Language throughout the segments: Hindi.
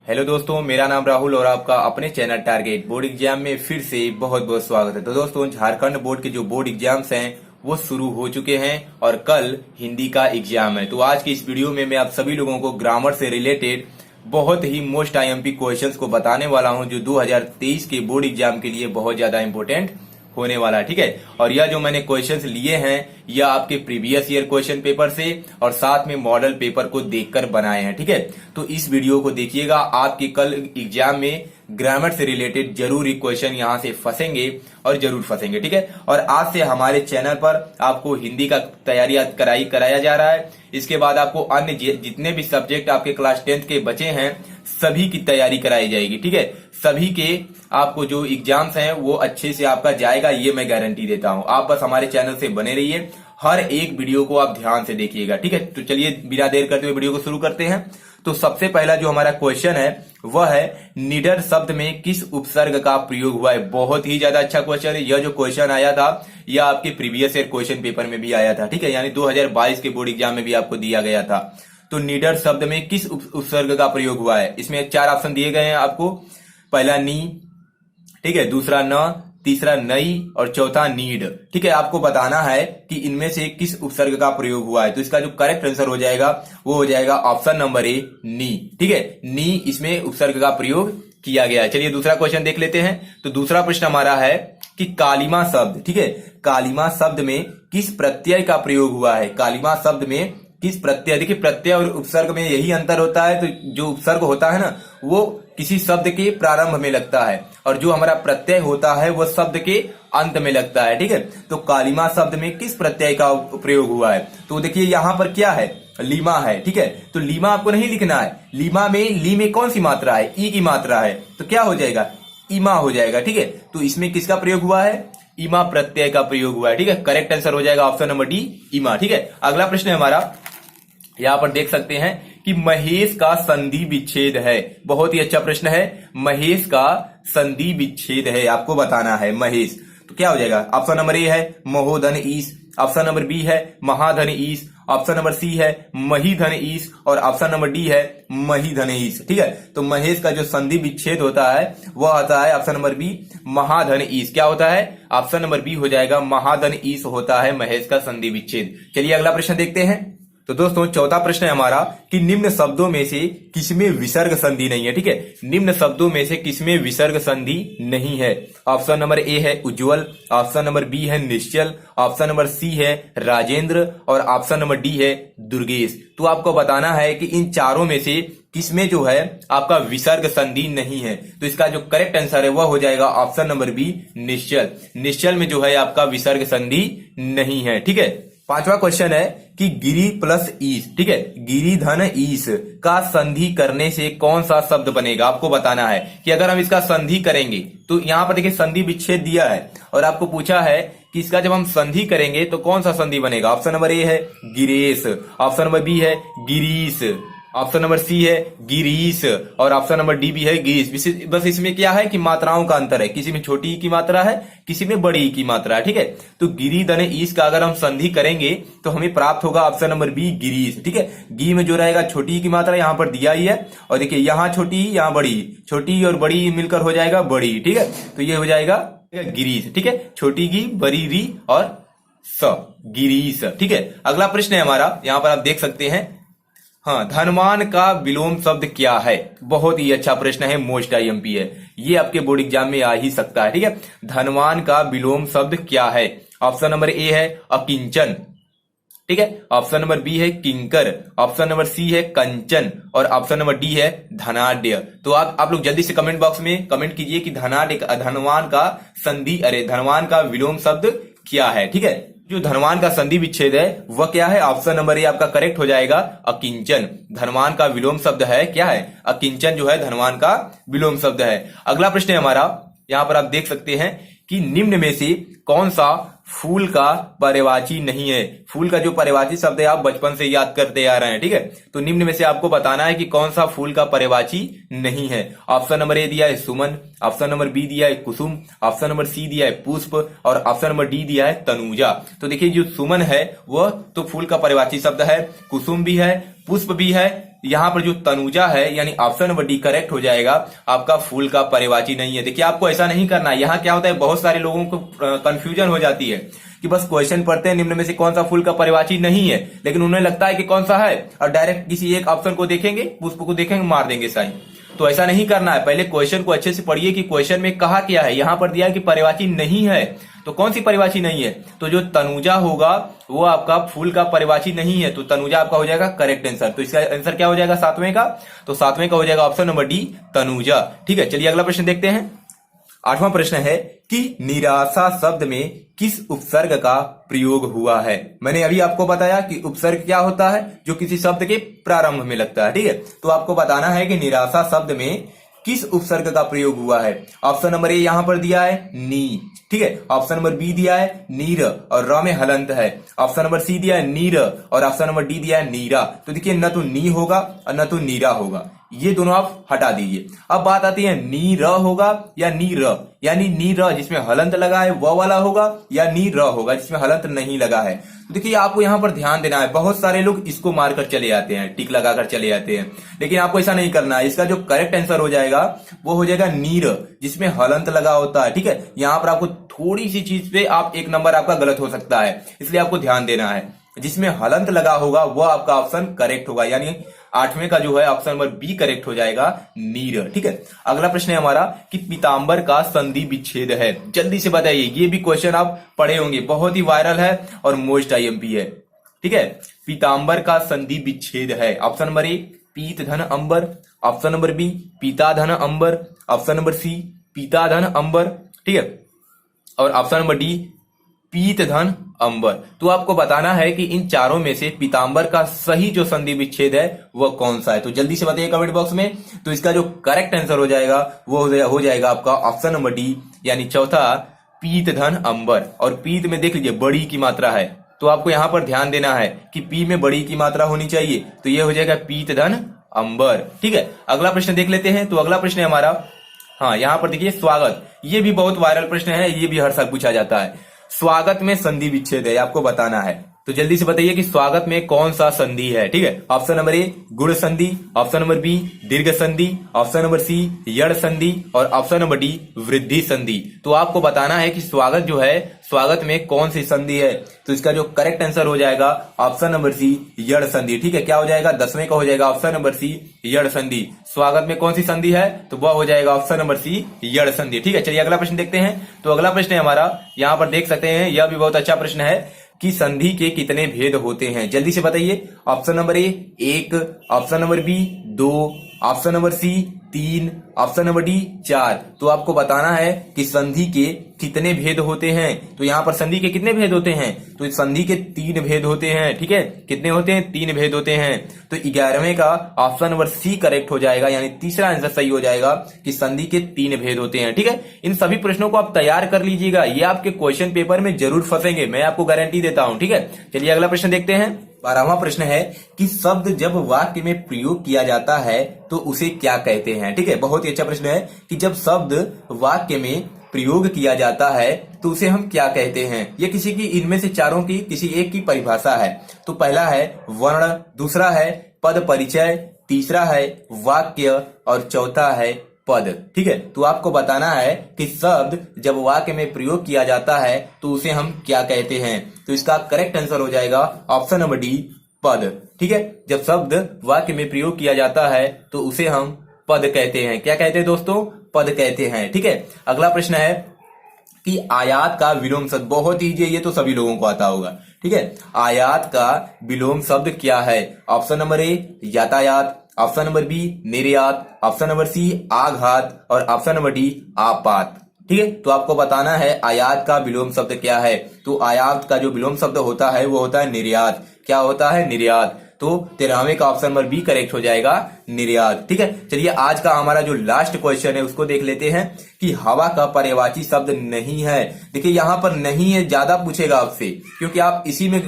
हेलो दोस्तों, मेरा नाम राहुल और आपका अपने चैनल टारगेट बोर्ड एग्जाम में फिर से बहुत बहुत स्वागत है। तो दोस्तों, झारखंड बोर्ड के जो बोर्ड एग्जाम्स हैं वो शुरू हो चुके हैं और कल हिंदी का एग्जाम है। तो आज की इस वीडियो में मैं आप सभी लोगों को ग्रामर से रिलेटेड बहुत ही मोस्ट आईएमपी क्वेश्चंस को बताने वाला हूं जो 2023 के बोर्ड एग्जाम के लिए बहुत ज्यादा इंपॉर्टेंट होने वाला है। ठीक है, और यह जो मैंने क्वेश्चंस लिए हैं यह आपके प्रीवियस ईयर क्वेश्चन पेपर से और साथ में मॉडल पेपर को देखकर बनाए हैं। ठीक है, तो इस वीडियो को देखिएगा, आपके कल एग्जाम में ग्रामर से रिलेटेड जरूर क्वेश्चन यहां से फंसेंगे और जरूर फंसेंगे। ठीक है, और आज से हमारे चैनल पर आपको हिंदी का तैयारी कराया जा रहा है। इसके बाद आपको अन्य जितने भी सब्जेक्ट आपके क्लास 10th के बचे हैं सभी की तैयारी कराई जाएगी। ठीक है, सभी के आपको जो एग्जाम्स हैं वो अच्छे से आपका जाएगा, ये मैं गारंटी देता हूं। आप बस हमारे चैनल से बने रहिए, हर एक वीडियो को आप ध्यान से देखिएगा। ठीक है, तो चलिए बिना देर करते हुए वीडियो को शुरू करते हैं। तो सबसे पहला जो हमारा क्वेश्चन है वह है निडर शब्द में किस उपसर्ग का प्रयोग हुआ है। बहुत ही ज्यादा अच्छा क्वेश्चन है। यह जो क्वेश्चन आया था यह आपके प्रीवियस ईयर क्वेश्चन पेपर में भी आया था। ठीक है, यानी 2022 के बोर्ड एग्जाम में भी आपको दिया गया था। तो निडर शब्द में किस उपसर्ग का प्रयोग हुआ है, इसमें 4 ऑप्शन दिए गए हैं आपको। पहला नी, ठीक है, दूसरा न, तीसरा नई और चौथा नीड। ठीक है, आपको बताना है कि इनमें से किस उपसर्ग का प्रयोग हुआ है। तो इसका जो करेक्ट आंसर हो जाएगा वो हो जाएगा ऑप्शन नंबर ए, नी। ठीक है, नी इसमें उपसर्ग का प्रयोग किया गया है। चलिए दूसरा क्वेश्चन देख लेते हैं। तो दूसरा प्रश्न हमारा है कि कालिमा शब्द, ठीक है, कालिमा शब्द में किस प्रत्यय का प्रयोग हुआ है। कालिमा शब्द में किस प्रत्यय, देखिए प्रत्यय और उपसर्ग में यही अंतर होता है। तो जो उपसर्ग होता है ना वो किसी शब्द के प्रारंभ में लगता है और जो हमारा प्रत्यय होता है वो शब्द के अंत में लगता है। ठीक है, तो कालिमा शब्द में किस प्रत्यय का प्रयोग हुआ है। तो देखिए यहां पर क्या है, लीमा है। ठीक है, तो लीमा आपको नहीं लिखना है। लीमा में ली में कौन सी मात्रा है, ई की मात्रा है, तो क्या हो जाएगा, इमा हो जाएगा। ठीक है, तो इसमें किसका प्रयोग हुआ है, इमा प्रत्यय का प्रयोग हुआ है। ठीक है, करेक्ट आंसर हो जाएगा ऑप्शन नंबर डी, इमा। ठीक है, अगला प्रश्न है हमारा, यहां पर देख सकते हैं कि महेश का संधि विच्छेद है। बहुत ही अच्छा प्रश्न है, महेश का संधि विच्छेद है, आपको बताना है महेश। तो क्या हो जाएगा, ऑप्शन नंबर ए है महोधन ईश, ऑप्शन नंबर बी है महाधन ईश, ऑप्शन नंबर सी है महीधन ईश और ऑप्शन नंबर डी है महीधन ईश। ठीक है, तो महेश का जो संधि विच्छेद होता है वह होता है ऑप्शन नंबर बी, महाधन ईश। क्या होता है, ऑप्शन नंबर बी हो जाएगा महाधन ईश होता है महेश का संधि विच्छेद। चलिए अगला प्रश्न देखते हैं। तो दोस्तों चौथा प्रश्न है हमारा कि निम्न शब्दों में से किसमें विसर्ग संधि नहीं है। ठीक है, निम्न शब्दों में से किसमें विसर्ग संधि नहीं है। ऑप्शन नंबर ए है उज्जवल, ऑप्शन नंबर बी है निश्चल, ऑप्शन नंबर सी है राजेंद्र और ऑप्शन नंबर डी है दुर्गेश। तो आपको बताना है कि इन चारों में से किसमें जो है आपका विसर्ग संधि नहीं है। तो इसका जो करेक्ट आंसर है वह हो जाएगा ऑप्शन नंबर बी, निश्चल। निश्चल में जो है आपका विसर्ग संधि नहीं है। ठीक है, पांचवा क्वेश्चन है कि गिरी प्लस ईश, ठीक है, गिरी धन ईश का संधि करने से कौन सा शब्द बनेगा। आपको बताना है कि अगर हम इसका संधि करेंगे तो यहां पर देखिए संधि विच्छेद दिया है और आपको पूछा है कि इसका जब हम संधि करेंगे तो कौन सा संधि बनेगा। ऑप्शन नंबर ए है गिरेश, ऑप्शन नंबर बी है गिरीश, ऑप्शन नंबर सी है गिरीश और ऑप्शन नंबर डी भी है गिरीश। बस इसमें क्या है कि मात्राओं का अंतर है, किसी में छोटी ई की मात्रा है किसी में बड़ी ई की मात्रा है। ठीक है, तो गिरी धन ईश का अगर हम संधि करेंगे तो हमें प्राप्त होगा ऑप्शन नंबर बी, गिरीश। ठीक है, गी में जो रहेगा छोटी ई की मात्रा यहां पर दिया ही है और देखिए यहाँ छोटी ई यहाँ बड़ी, छोटी और बड़ी मिलकर हो जाएगा बड़ी। ठीक है, तो ये हो जाएगा गिरीश। ठीक है, छोटी गी बड़ी री और स, गिरीश। ठीक है, अगला प्रश्न है हमारा, यहां पर आप देख सकते हैं, हाँ, धनवान का विलोम शब्द क्या है। बहुत ही अच्छा प्रश्न है, मोस्ट आईएमपी है, ये आपके बोर्ड एग्जाम में आ ही सकता है। ठीक है, धनवान का विलोम शब्द क्या है। ऑप्शन नंबर ए है अकिंचन, ठीक है, ऑप्शन नंबर बी है किंकर, ऑप्शन नंबर सी है कंचन और ऑप्शन नंबर डी है धनाढ्य। तो आप लोग जल्दी से कमेंट बॉक्स में कमेंट कीजिए कि धनवान का संधि, अरे धनवान का विलोम शब्द क्या है। ठीक है, जो धनवान का संधि विच्छेद है वह क्या है, ऑप्शन नंबर ए आपका करेक्ट हो जाएगा अकिंचन। धनवान का विलोम शब्द है क्या है, अकिंचन जो है धनवान का विलोम शब्द है। अगला प्रश्न है हमारा, यहां पर आप देख सकते हैं कि निम्न में से कौन सा फूल का पर्यायवाची नहीं है। फूल का जो पर्यायवाची शब्द है आप बचपन से याद करते आ रहे हैं। ठीक है, तो निम्न में से आपको बताना है कि कौन सा फूल का पर्यायवाची नहीं है। ऑप्शन नंबर ए दिया है सुमन, ऑप्शन नंबर बी दिया है कुसुम, ऑप्शन नंबर सी दिया है पुष्प और ऑप्शन नंबर डी दिया है तनुजा। तो देखिए जो सुमन है वह तो फूल का पर्यायवाची शब्द है, कुसुम भी है, पुष्प भी है। यहाँ पर जो तनुजा है यानी ऑप्शन नंबर डी करेक्ट हो जाएगा, आपका फूल का पर्यायवाची नहीं है। देखिए आपको ऐसा नहीं करना है। यहाँ क्या होता है, बहुत सारे लोगों को कंफ्यूजन हो जाती है कि बस क्वेश्चन पढ़ते हैं निम्न में से कौन सा फूल का पर्यायवाची नहीं है, लेकिन उन्हें लगता है कि कौन सा है और डायरेक्ट किसी एक ऑप्शन को देखेंगे, पुष्प को देखेंगे, मार देंगे साइन। तो ऐसा नहीं करना है। पहले क्वेश्चन को अच्छे से पढ़िए कि क्वेश्चन में कहा क्या है। यहाँ पर दिया है कि पर्यायवाची नहीं है, तो कौन सी पर्यायवाची नहीं है, तो जो तनुजा होगा वो आपका फूल का पर्यायवाची नहीं है, तो तनुजा आपका हो जाएगा करेक्ट आंसर। तो इसका आंसर क्या हो जाएगा सातवें का, तो सातवें का हो जाएगा ऑप्शन नंबर डी तनुजा। ठीक है, चलिए अगला प्रश्न देखते हैं। आठवां प्रश्न है कि निराशा शब्द में किस उपसर्ग का प्रयोग हुआ है। मैंने अभी आपको बताया कि उपसर्ग क्या होता है, जो किसी शब्द के प्रारंभ में लगता है। ठीक है, तो आपको बताना है कि निराशा शब्द में किस उपसर्ग का प्रयोग हुआ है। ऑप्शन नंबर ए यहां पर दिया है नी, ठीक है। ऑप्शन नंबर बी दिया है नीर और र में हलंत है। ऑप्शन नंबर सी दिया है नीर और ऑप्शन नंबर डी दिया है नीरा। तो देखिए न तो नी होगा और न तो नीरा होगा, ये दोनों आप हटा दीजिए। अब बात आती है नी र होगा या नी र, यानी नी र जिसमें हलंत लगा है वह वाला होगा या नी र होगा जिसमें हलंत नहीं लगा है। तो देखिए आपको यहाँ पर ध्यान देना है। बहुत सारे लोग इसको मारकर चले जाते हैं, टिक लगाकर चले जाते हैं, लेकिन आपको ऐसा नहीं करना है। इसका जो करेक्ट आंसर हो जाएगा वो हो जाएगा नीर, जिसमें हलंत लगा होता है। ठीक है, यहाँ पर आपको थोड़ी सी चीज पे आप एक नंबर आपका गलत हो सकता है, इसलिए आपको ध्यान देना है। जिसमें हलंत लगा होगा वह आपका ऑप्शन करेक्ट होगा, यानी आठवें का जो है ऑप्शन नंबर बी करेक्ट हो जाएगा नीर। ठीक है, अगला प्रश्न है हमारा कि पीतांबर का संधि विच्छेद है। जल्दी से बताइए, ये भी क्वेश्चन आप पढ़े होंगे, बहुत ही वायरल है और मोस्ट आईएमपी है। ठीक है, पीतांबर का संधि विच्छेद है। ऑप्शन नंबर ए पीत धन अंबर, ऑप्शन नंबर बी पीता धन अंबर, ऑप्शन नंबर सी पीता धन अंबर, ठीक है, और ऑप्शन नंबर डी पीत धन अंबर। तो आपको बताना है कि इन चारों में से पीतांबर का सही जो संधि विच्छेद है वह कौन सा है। तो जल्दी से बताइए कमेंट बॉक्स में। तो इसका जो करेक्ट आंसर हो जाएगा वो हो जाएगा आपका ऑप्शन नंबर डी, यानी चौथा पीत धन अंबर। और पीत में देख लीजिए बड़ी की मात्रा है, तो आपको यहां पर ध्यान देना है कि पी में बड़ी की मात्रा होनी चाहिए, तो ये हो जाएगा पीत धन अंबर। ठीक है, अगला प्रश्न देख लेते हैं। तो अगला प्रश्न है हमारा, हाँ यहाँ पर देखिए स्वागत, ये भी बहुत वायरल प्रश्न है, ये भी हर साल पूछा जाता है। स्वागत में संधि विच्छेद है, आपको बताना है। तो जल्दी से बताइए कि स्वागत में कौन सा संधि है। ठीक है, ऑप्शन नंबर ए गुण संधि, ऑप्शन नंबर बी दीर्घ संधि, ऑप्शन नंबर सी यड़ संधि और ऑप्शन नंबर डी वृद्धि संधि। तो आपको बताना है कि स्वागत जो है, स्वागत में कौन सी संधि है। तो इसका जो करेक्ट आंसर हो जाएगा ऑप्शन नंबर सी यड़ संधि। ठीक है, क्या हो जाएगा, 10वें का हो जाएगा ऑप्शन नंबर सी यड़ संधि। स्वागत में कौन सी संधि है, तो वह हो जाएगा ऑप्शन नंबर सी यड़ संधि। ठीक है, चलिए अगला प्रश्न देखते हैं। तो अगला प्रश्न है हमारा, यहाँ पर देख सकते हैं, यह भी बहुत अच्छा प्रश्न है कि संधि के कितने भेद होते हैं। जल्दी से बताइए। Option number A 1, option number B 2, option number C 3, option number D 4। तो आपको बताना है कि संधि के कितने भेद होते हैं। तो यहाँ पर संधि के कितने भेद होते हैं, तो संधि के 3 भेद होते हैं। ठीक है, कितने होते हैं, 3 भेद होते हैं। तो 11वें का ऑप्शन नंबर सी करेक्ट हो जाएगा, यानी तीसरा आंसर सही हो जाएगा कि संधि के 3 भेद होते हैं। ठीक है, इन सभी प्रश्नों को आप तैयार कर लीजिएगा, ये आपके क्वेश्चन पेपर में जरूर फंसेंगे, मैं आपको गारंटी देता हूं। ठीक है, चलिए अगला प्रश्न देखते हैं। 12वां प्रश्न है कि शब्द जब वाक्य में प्रयोग किया जाता है तो उसे क्या कहते हैं। ठीक है, बहुत ही अच्छा प्रश्न है कि जब शब्द वाक्य में प्रयोग किया जाता है तो उसे हम क्या कहते हैं। ये किसी की, इनमें से चारों की किसी एक की परिभाषा है। तो पहला है वर्ण, दूसरा है पद परिचय, तीसरा है वाक्य और चौथा है पद। ठीक है, तो आपको बताना है कि शब्द जब वाक्य में प्रयोग किया जाता है तो उसे हम क्या कहते हैं। तो इसका करेक्ट आंसर हो जाएगा ऑप्शन नंबर डी पद। ठीक है, जब शब्द वाक्य में प्रयोग किया जाता है तो उसे हम पद कहते हैं। क्या कहते हैं दोस्तों, पद कहते हैं। ठीक है, अगला प्रश्न है कि आयात का विलोम शब्द, बहुत ईजी है, ये तो सभी लोगों को आता होगा। ठीक है, आयात का विलोम शब्द क्या है। ऑप्शन नंबर ए यातायात, ऑप्शन नंबर बी निर्यात, ऑप्शन नंबर सी आघात और ऑप्शन नंबर डी आपात। ठीक है, तो आपको बताना है आयात का विलोम शब्द क्या है। तो आयात का जो विलोम शब्द होता है वो होता है निर्यात। क्या होता है, निर्यात। तो 13वें का ऑप्शन नंबर बी करेक्ट हो जाएगा, निर्यात। ठीक है, चलिए आज का हमारा जो लास्ट क्वेश्चन है उसको देख लेते हैं कि हवा का पर्यायवाची शब्द नहीं है। देखिए यहाँ पर नहीं है, ज्यादा पूछेगा आपसे, क्योंकि आप इसी में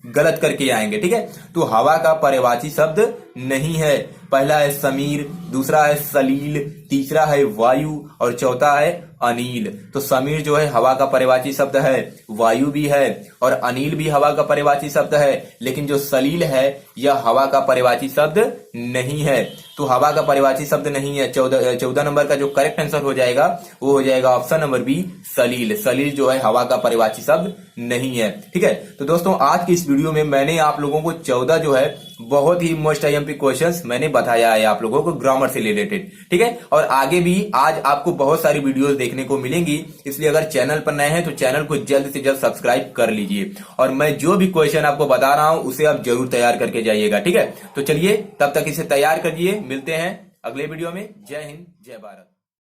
गलत करके आएंगे। ठीक है, तो हवा का पर्यायवाची शब्द नहीं है। पहला है समीर, दूसरा है सलील, तीसरा है वायु और चौथा है अनिल। तो समीर जो है हवा का पर्यायवाची शब्द है, वायु भी है और अनिल भी हवा का पर्यायवाची शब्द है, लेकिन जो सलील है यह हवा का पर्यायवाची शब्द नहीं है। तो हवा का पर्यायवाची शब्द नहीं है। 14 नंबर का जो करेक्ट आंसर हो जाएगा वो हो जाएगा ऑप्शन नंबर बी, सलील। सलील जो है हवा का पर्यायवाची शब्द नहीं है। ठीक है, तो दोस्तों आज की इस वीडियो में मैंने आप लोगों को 14 जो है बहुत ही मोस्ट आईएमपी क्वेश्चंस मैंने बताया है आप लोगों को ग्रामर से रिलेटेड। ठीक है, और आगे भी आज आपको बहुत सारी वीडियोस देखने को मिलेंगी, इसलिए अगर चैनल पर नए हैं तो चैनल को जल्द से जल्द सब्सक्राइब कर लीजिए और मैं जो भी क्वेश्चन आपको बता रहा हूं उसे आप जरूर तैयार करके जाइएगा। ठीक है, तो चलिए तब तक इसे तैयार करिए। मिलते हैं अगले वीडियो में। जय हिंद, जय भारत।